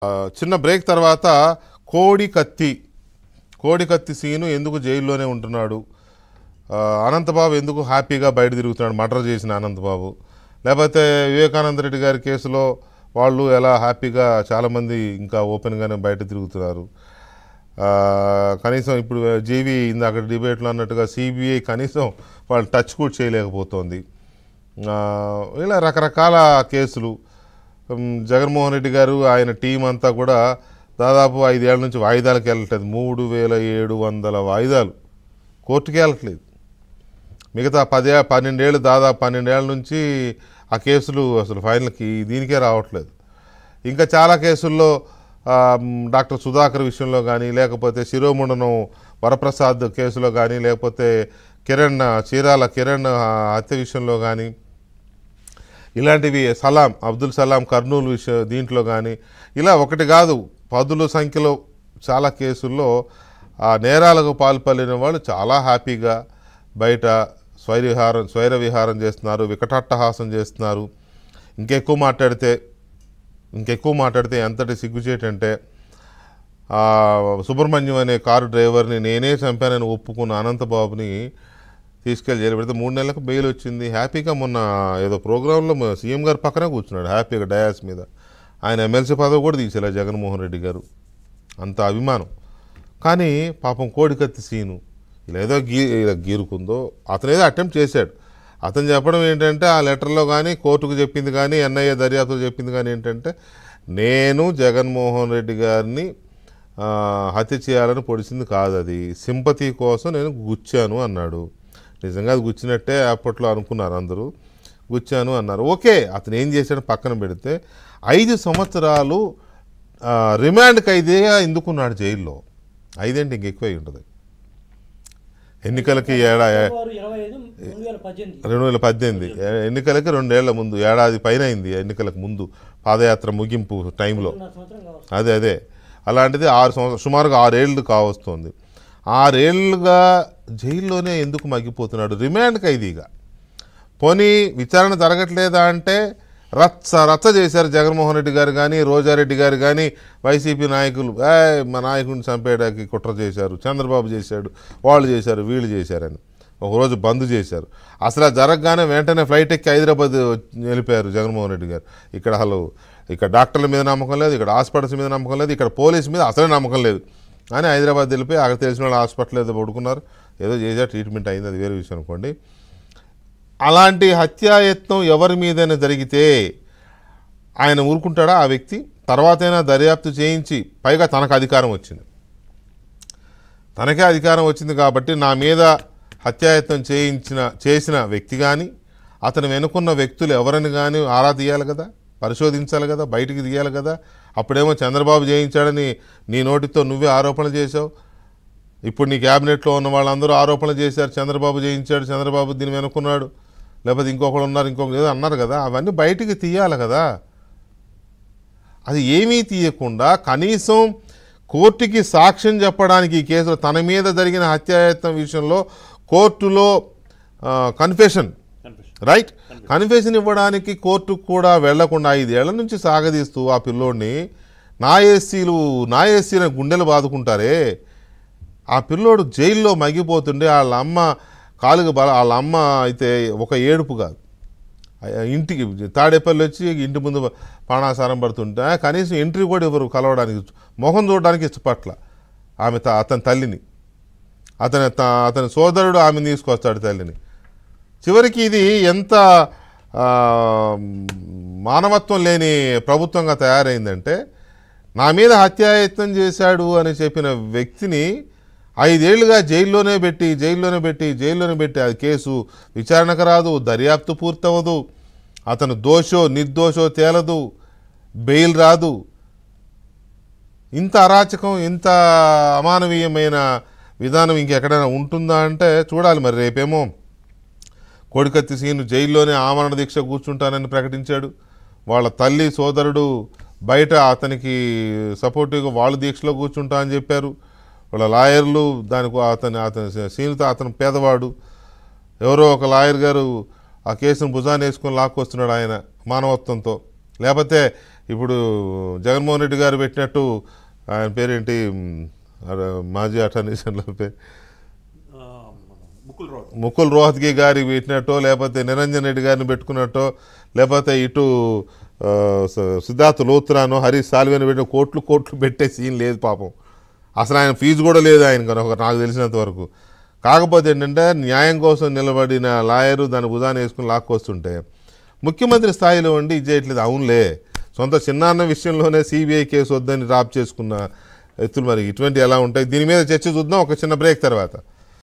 చిన్న బ్రేక్ తర్వాత కోడి కత్తి కోడి కత్తి సీను ఎందుకు జైల్లోనే ఉంటున్నాడు, అనంతబాబు ఎందుకు హ్యాపీగా బయట తిరుగుతున్నాడు, మర్డర్ చేసిన అనంతబాబు, లేకపోతే వివేకానంద రెడ్డి గారి కేసులో వాళ్ళు ఎలా హ్యాపీగా చాలామంది ఇంకా ఓపెన్గానే బయట తిరుగుతున్నారు. కనీసం ఇప్పుడు జీవి ఇందాక డిబేట్లో అన్నట్టుగా సిబిఐ కనీసం వాళ్ళు టచ్ కూడా చేయలేకపోతుంది. ఇలా రకరకాల కేసులు. జగన్మోహన్ రెడ్డి గారు ఆయన టీం అంతా కూడా దాదాపు 5 ఏళ్ల నుంచి వాయిదాలకు వెళ్ళట్లేదు. 3700 వాయిదాలు కోర్టుకి వెళ్ళట్లేదు. మిగతా 12 ఏళ్ళు దాదాపు 12 ఏళ్ళ నుంచి ఆ కేసులు అసలు ఫైనల్కి దీనికే రావట్లేదు. ఇంకా చాలా కేసుల్లో డాక్టర్ సుధాకర్ విషయంలో కానీ, లేకపోతే శిరోముండనం వరప్రసాద్ కేసులో కానీ, లేకపోతే చీరాల కిరణ్ హత్య విషయంలో కానీ, ఇలాంటివి అబ్దుల్ సలాం కర్నూలు దీంట్లో కానీ, ఇలా ఒకటి కాదు 10ల సంఖ్యలో చాలా కేసుల్లో ఆ నేరాలకు పాల్పడిన వాళ్ళు చాలా హ్యాపీగా బయట స్వైర విహారం చేస్తున్నారు, వికటాట్టహాసం చేస్తున్నారు. ఇంకెక్కువ మాట్లాడితే ఎంతటి సిగ్గుచేటంటే సుబ్రహ్మణ్యం అనే కారు డ్రైవర్ని నేనే చంపానని ఒప్పుకున్న అనంతబాబుని తీసుకెళ్ళి జైలు పెడితే 3 నెలలకు బెయిల్ వచ్చింది. హ్యాపీగా మొన్న ఏదో ప్రోగ్రాంలో సీఎం గారు పక్కనే కూర్చున్నాడు హ్యాపీగా డయాస్ మీద. ఆయన ఎమ్మెల్సీ పదవి కూడా తీసేలా జగన్మోహన్ రెడ్డి గారు, అంత అభిమానం. కానీ పాపం కోడికత్తి సీను ఇలా ఏదో గీరుకుందో, అతను ఏదో అటెంప్ట్ చేశాడు. అతను చెప్పడం ఏంటంటే ఆ లెటర్లో కానీ కోర్టుకు చెప్పింది కానీ ఎన్ఐఏ దర్యాప్తులు చెప్పింది కానీ ఏంటంటే నేను జగన్మోహన్ రెడ్డి గారిని హత్య చేయాలని పొడిచింది కాదు, అది సింపతి కోసం నేను గుచ్చాను అన్నాడు. నిజంగా అది గుచ్చినట్టే అప్పట్లో అనుకున్నారు అందరూ, గుచ్చాను అన్నారు. ఓకే, అతను ఏం చేశాడు పక్కన పెడితే 5 సంవత్సరాలు రిమాండ్ ఖైదీగా ఎందుకున్నాడు జైల్లో. 5 అంటే ఇంకెక్కువై ఉంటుంది. ఎన్నికలకి 2018 ఎన్నికలకి 2 ఏళ్ల ముందు, ఏడాది పైన అయింది ఎన్నికలకు ముందు, పాదయాత్ర ముగింపు టైంలో. అదే అలాంటిది 6 సంవత్సరాలు, సుమారుగా 6 ఏళ్ళు కావస్తుంది. 6 ఏళ్ళుగా జైల్లోనే ఎందుకు మగ్గిపోతున్నాడు రిమాండ్ ఖైదీగా. పోనీ విచారణ జరగట్లేదా అంటే రచ్చ చేశారు జగన్మోహన్ రెడ్డి గారు కానీ, రోజారెడ్డి గారు కానీ, వైసీపీ నాయకులు మా నాయకుడిని చంపేయడానికి కుట్ర చేశారు, చంద్రబాబు చేశాడు, వాళ్ళు చేశారు, వీళ్ళు చేశారని ఒకరోజు బంద్ చేశారు. అసలు జరగగానే వెంటనే ఫ్లైట్ ఎక్కి హైదరాబాద్ వెళ్ళిపోయారు జగన్మోహన్ రెడ్డి గారు. ఇక్కడ డాక్టర్ల మీద నమ్మకం లేదు, ఇక్కడ హాస్పిటల్స్ మీద నమ్మకం లేదు, ఇక్కడ పోలీస్ మీద అసలే నమ్మకం లేదు అని హైదరాబాద్ వెళ్ళిపోయి అక్కడ తెలిసిన వాళ్ళు హాస్పిటల్ ఏదో పడుకున్నారు, ఏదో చేశారు, ట్రీట్మెంట్ అయింది, అది వేరే విషయం అనుకోండి. అలాంటి హత్యాయత్నం ఎవరి మీదైనా జరిగితే ఆయన ఊరుకుంటాడా ఆ వ్యక్తి? తర్వాతైనా దర్యాప్తు చేయించి, పైగా తనకే అధికారం వచ్చింది కాబట్టి నా మీద హత్యాయత్నం చేసిన వ్యక్తి కానీ, అతను వెనుకున్న వ్యక్తులు ఎవరని కానీ ఆరా తీయాలి కదా, పరిశోధించాలి కదా, బయటికి తీయాలి కదా. అప్పుడేమో చంద్రబాబు చేయించాడని నీ నోటితో నువ్వే ఆరోపణలు చేశావు. ఇప్పుడు నీ క్యాబినెట్లో ఉన్న వాళ్ళందరూ ఆరోపణలు చేశారు, చంద్రబాబు చేయించాడు, చంద్రబాబు దీన్ని వెనుకున్నాడు, లేకపోతే ఇంకొకరు ఉన్నారు, ఇంకొకరు ఏదో అన్నారు కదా. అవన్నీ బయటికి తీయాలి కదా. అది ఏమీ తీయకుండా కనీసం కోర్టుకి సాక్ష్యం చెప్పడానికి ఈ కేసులో తన మీద జరిగిన హత్యాయత్నం విషయంలో కోర్టులో కన్ఫెషన్ ఇవ్వడానికి కోర్టుకు కూడా వెళ్లకుండా 5 ఏళ్ల నుంచి సాగదీస్తూ ఆ పిల్లోడిని నా ఏసీల గుండెలు బాదుకుంటారే. ఆ పిల్లోడు జైల్లో మగ్గిపోతుండే వాళ్ళ అమ్మ అయితే ఒక ఏడుపు కాదు, ఇంటికి తాడేపల్లి వచ్చి ఇంటి ముందు ప్రాణాసారం పడుతుంటే కనీసం ఎంట్రీ కూడా ఎవరు కలవడానికి, మొహం చూడడానికి ఇష్టపట్ల అతని తల్లిని, అతని సోదరుడు ఆమెను తీసుకొస్తాడు తల్లిని. చివరికి ఇది ఎంత మానవత్వం లేని ప్రభుత్వంగా తయారైందంటే నా మీద హత్యాయత్నం చేశాడు అని చెప్పిన వ్యక్తిని 5 ఏళ్లుగా జైల్లోనే పెట్టి అది కేసు విచారణకు రాదు, దర్యాప్తు పూర్తవదు, అతను దోషో నిర్దోషో తేలదు, బెయిల్ రాదు. ఇంత అరాచకం, ఇంత అమానవీయమైన విధానం ఇంకెక్కడైనా ఉంటుందా అంటే చూడాలి. మరి రేపేమో కోడికత్తి సీను జైల్లోనే ఆమరణ దీక్ష కూర్చుంటానని ప్రకటించాడు. వాళ్ళ తల్లి సోదరుడు బయట అతనికి సపోర్టివ్గా వాళ్ళ దీక్షలో కూర్చుంటా అని చెప్పారు. వాళ్ళ లాయర్లు అతని సీనుతో, అతను పేదవాడు, ఎవరో ఒక లాయర్ గారు ఆ కేసును భుజాన్ని వేసుకొని లాక్కొస్తున్నాడు ఆయన మానవత్వంతో. లేకపోతే ఇప్పుడు జగన్మోహన్ రెడ్డి గారు పెట్టినట్టు ఆయన పేరేంటి మాజీ అటార్నీ జనరల్ పేరు ముకుల్ రోహత్గి గారికి పెట్టినట్టో లేకపోతే నిరంజన్ రెడ్డి గారిని పెట్టుకున్నట్టో లేకపోతే ఇటు సిద్ధార్థ్ లోత్రానో హరీష్ సాల్వేని పెట్టిన కోట్లు పెట్టే సీన్ లేదు పాపం. అసలు ఆయన ఫీజు కూడా లేదు ఆయన నాకు తెలిసినంత వరకు. కాకపోతే ఏంటంటే న్యాయం కోసం నిలబడిన లాయరు దాని భుజాన్ని వేసుకుని లాక్కొస్తుంటే ముఖ్యమంత్రి స్థాయిలో ఉండి ఇది చేయట్లేదు. అవునులే, సొంత చిన్నాన్న విషయంలోనే సిబిఐ కేసు వద్దని డ్రాప్ చేసుకున్న ఎత్తులు మరి ఇటువంటి ఎలా ఉంటాయి? దీని మీద చర్చ చూద్దాం ఒక చిన్న బ్రేక్ తర్వాత.